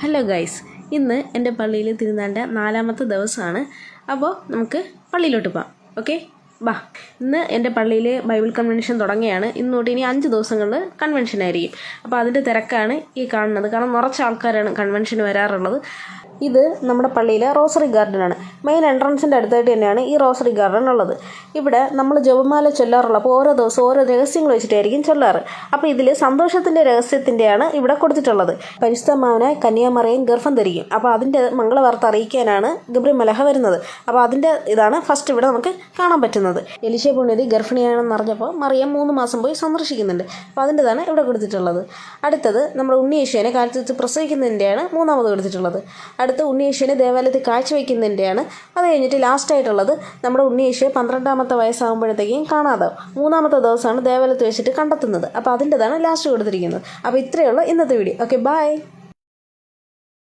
Hello guys, ഇന്ന് എൻ്റെ പള്ളിയിൽ തിരുനാളിൻ്റെ 4ാമത്തെ ദിവസമാണ്. അപ്പോൾ നമുക്ക് പള്ളിയിലോട്ട് പോകാം. ഓക്കെ, ബാ. ഇന്ന് എൻ്റെ പള്ളിയിൽ ബൈബിൾ കൺവെൻഷൻ തുടങ്ങിയാണ്. ഇന്ന് തൊട്ട് ഇനി 5 ദിവസങ്ങളിൽ കൺവെൻഷൻ ആയിരിക്കും. അപ്പോൾ അതിൻ്റെ തിരക്കാണ് ഈ കാണുന്നത്. കാരണം നിറച്ച ആൾക്കാരാണ് കൺവെൻഷന് വരാറുള്ളത്. ഇത് നമ്മുടെ പള്ളിയിലെ റോസറി ഗാർഡനാണ്. മെയിൻ എൻട്രൻസിൻ്റെ അടുത്തായിട്ട് തന്നെയാണ് ഈ റോസറി ഗാർഡൻ ഉള്ളത്. ഇവിടെ നമ്മൾ ജപമാല ചൊല്ലാറുള്ള, അപ്പോൾ ഓരോ ദിവസവും ഓരോ രഹസ്യങ്ങൾ വെച്ചിട്ടായിരിക്കും ചൊല്ലാറ്. അപ്പോൾ ഇതിൽ സന്തോഷത്തിൻ്റെ രഹസ്യത്തിൻ്റെയാണ് ഇവിടെ കൊടുത്തിട്ടുള്ളത്. പരിശുദ്ധമാവനായി കന്യാമറിയം ഗർഭം ധരിക്കും. അപ്പോൾ അതിൻ്റെ മംഗളവാർത്ത അറിയിക്കാനാണ് ഗബ്രിയേൽ മലാഖ വരുന്നത്. അപ്പോൾ അതിൻ്റെ ഇതാണ് ഫസ്റ്റ് ഇവിടെ നമുക്ക് കാണാൻ പറ്റുന്നത്. എലിശ പുണ്യവതി ഗർഭിണിയാണെന്ന് അറിഞ്ഞപ്പോൾ മറിയം 3 മാസം പോയി സന്ദർശിക്കുന്നുണ്ട്. അപ്പോൾ അതിൻ്റെതാണ് ഇവിടെ കൊടുത്തിട്ടുള്ളത്. അടുത്തത് നമ്മുടെ ഉണ്ണിയേശുവിനെ കാലത്ത് പ്രസവിക്കുന്നതിൻ്റെയാണ് 3ാമത് കൊടുത്തിട്ടുള്ളത്. അടുത്ത ഉണ്ണിയേശുവിനെ ദേവാലയത്തിൽ കാഴ്ചവെക്കുന്നതിൻ്റെയാണ്. അത് കഴിഞ്ഞിട്ട് ലാസ്റ്റായിട്ടുള്ളത് നമ്മുടെ ഉണ്ണിയേശുവെ 12ാമത്തെ വയസ്സാകുമ്പോഴത്തേക്കും കാണാതാവും. 3ാമത്തെ ദിവസമാണ് ദേവാലയത്തിൽ വെച്ചിട്ട് കണ്ടെത്തുന്നത്. അപ്പോൾ അതിൻ്റെതാണ് ലാസ്റ്റ് കൊടുത്തിരിക്കുന്നത്. അപ്പോൾ ഇത്രയുള്ള ഇന്നത്തെ വീഡിയോ. Okay, by.